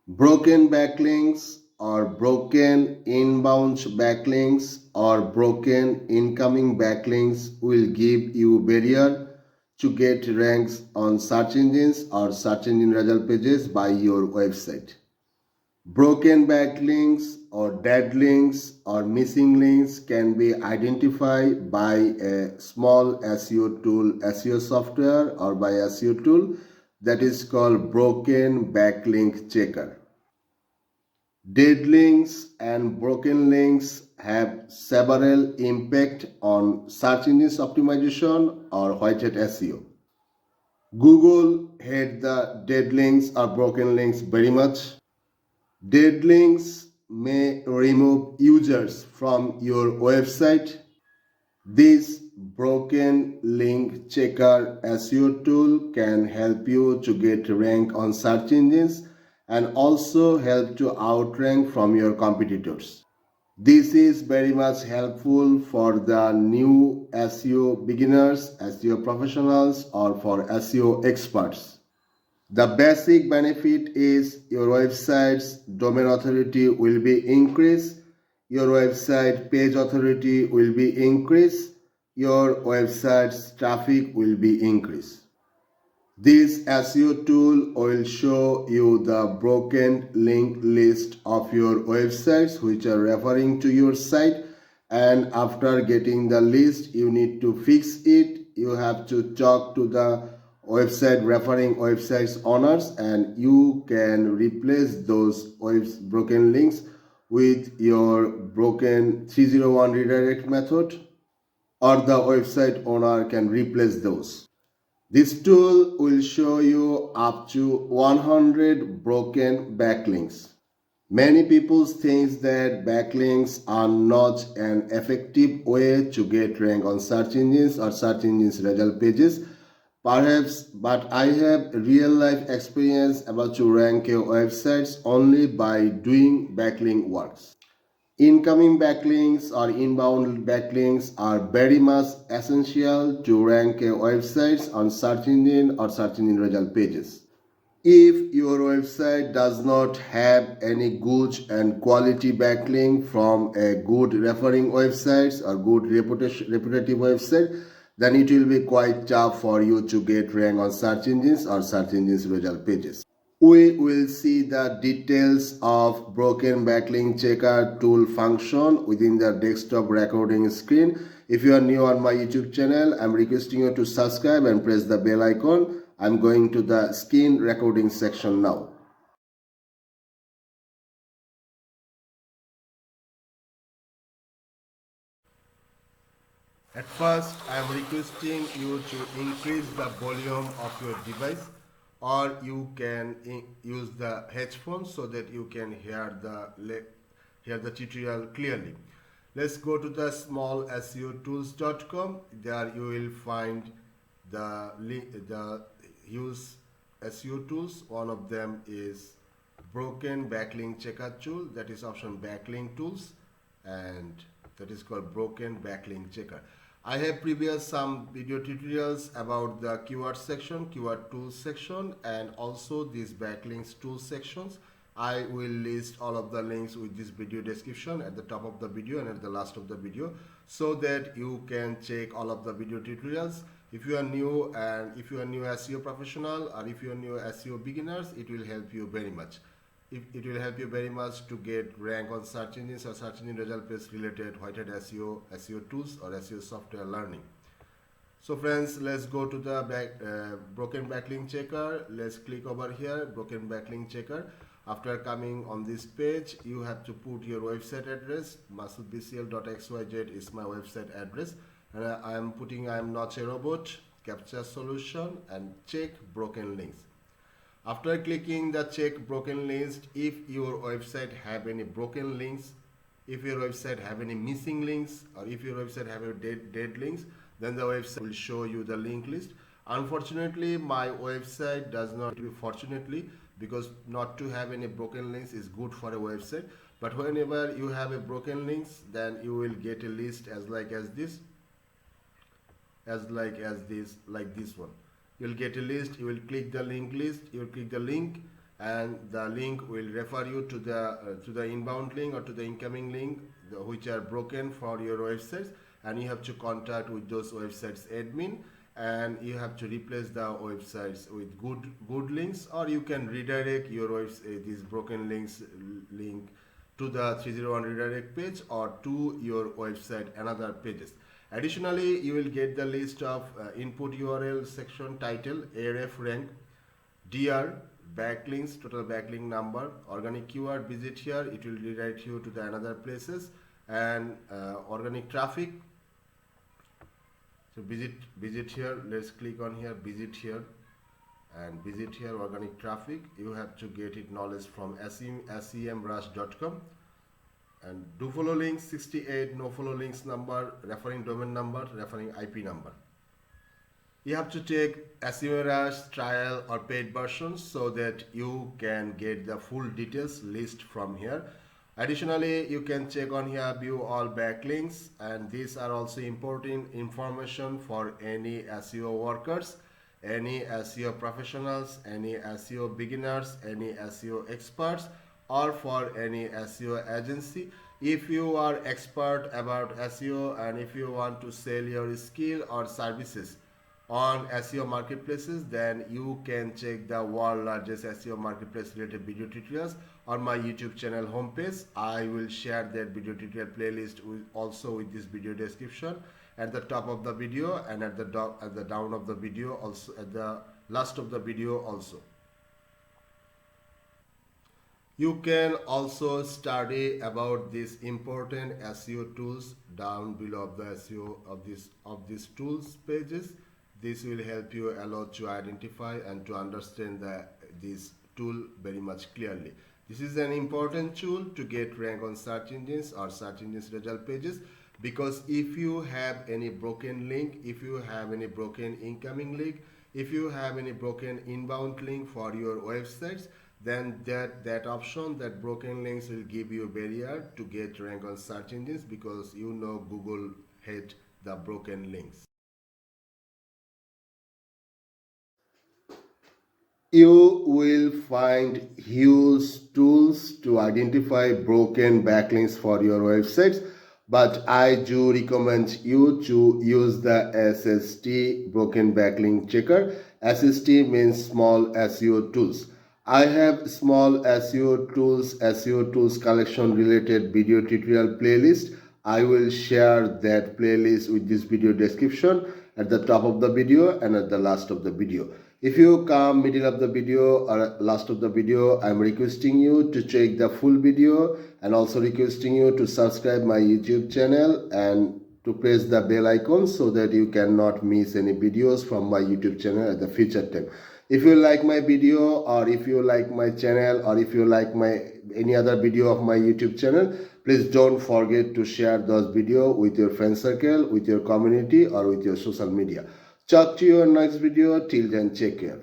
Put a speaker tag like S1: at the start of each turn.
S1: Broken backlinks or broken inbound backlinks or broken incoming backlinks will give you barrier to get ranks on search engines or search engine result pages by your website. Broken backlinks or dead links or missing links can be identified by a small SEO tool, SEO software, or by SEO tool that is called broken backlink checker. Dead links and broken links have several impact on search engines optimization or whitehead SEO. Google hate the dead links or broken links very much. Dead links may remove users from your website. This broken link checker SEO tool can help you to get rank on search engines and also help to outrank from your competitors. This is very much helpful for the new SEO beginners, SEO professionals, or for SEO experts. The basic benefit is your website's domain authority will be increased, your website page authority will be increased, your website's traffic will be increased. This SEO tool will show you the broken link list of your websites which are referring to your site, and after getting the list you need to fix it. You have to talk to the website referring websites owners and you can replace those broken links with your broken 301 redirect method, or the website owner can replace those. This tool will show you up to 100 broken backlinks. Many people think that backlinks are not an effective way to get rank on search engines or search engines result pages. Perhaps, but I have real life experience about to rank your websites only by doing backlink works. Incoming backlinks or inbound backlinks are very much essential to rank a websites on search engine or search engine result pages. If your website does not have any good and quality backlink from a good referring websites or good reputative website, then it will be quite tough for you to get rank on search engines or search engines result pages. We will see the details of broken backlink checker tool function within the desktop recording screen. If you are new on my YouTube channel, I'm requesting you to subscribe and press the bell icon. I'm going to the screen recording section now. At first, I am requesting you to increase the volume of your device, or you can use the headphones so that you can hear the tutorial clearly. Let's go to the smallseotools.com. There you will find the use SEO tools. One of them is broken backlink checker tool, that is option backlink tools, and that is called broken backlink checker. I have previous some video tutorials about the keyword section, keyword tools section, and also these backlinks tools sections. I will list all of the links with this video description at the top of the video and at the last of the video, so that you can check all of the video tutorials. If you are new and if you are new SEO professional or if you are new SEO beginners, it will help you very much. It will help you very much to get rank on search engines or search engine result page related whitehead SEO tools or SEO software learning. So friends, let's go to the broken backlink checker. Let's click over here, broken backlink checker. After coming on this page, you have to put your website address. masoodbcl.xyz is my website address, and I am not a robot, captcha solution, and check broken links. After clicking the check broken list, if your website have any broken links, if your website have any missing links, or if your website have a dead links, then the website will show you the link list. Unfortunately, my website does not, fortunately, because not to have any broken links is good for a website. But whenever you have a broken links, then you will get a list like this one. You'll get a list. You will click the link list. You will click the link. and the link will refer you to the inbound link or to the incoming link, which are broken for your websites, and you have to contact with those websites admin, and you have to replace the websites with good links, or you can redirect your these broken links link to the 301 redirect page or to your website another pages. Additionally, you will get the list of input URL section title, ARF rank, DR, backlinks, total backlink number, organic keyword, visit here, it will redirect you to the another places, and organic traffic. So visit here, let's click on here, visit here, and visit here organic traffic. You have to get it knowledge from semrush.com, and do follow links 68, no follow links number, referring domain number, referring IP number. You have to take SEMrush trial or paid versions so that you can get the full details list from here. Additionally, you can check on here view all backlinks, and these are also important information for any SEO workers, any SEO professionals, any SEO beginners, any SEO experts, or for any SEO agency. If you are expert about SEO and if you want to sell your skill or services on SEO marketplaces, then you can check the world largest SEO marketplace related video tutorials on my YouTube channel homepage. I will share that video tutorial playlist also with this video description at the top of the video, and at the down of the video, also at the last of the video also. You can also study about these important SEO tools down below of the SEO of these tools pages. This will help you a lot to identify and to understand this tool very much clearly. This is an important tool to get rank on search engines or search engines result pages, because if you have any broken link, if you have any broken incoming link, if you have any broken inbound link for your websites, then that option, that broken links, will give you a barrier to get rank on search engines, because you know Google hate the broken links. You will find huge tools to identify broken backlinks for your websites, but I do recommend you to use the SST broken backlink checker. SST means small SEO tools. I have small SEO tools collection related video tutorial playlist. I will share that playlist with this video description at the top of the video and at the last of the video. If you come middle of the video or last of the video, I'm requesting you to check the full video, and also requesting you to subscribe my YouTube channel and to press the bell icon so that you cannot miss any videos from my YouTube channel at the future time. If you like my video, or if you like my channel, or if you like any other video of my YouTube channel, please don't forget to share those video with your friend circle, with your community, or with your social media. Talk to you in next video. Till then, take care.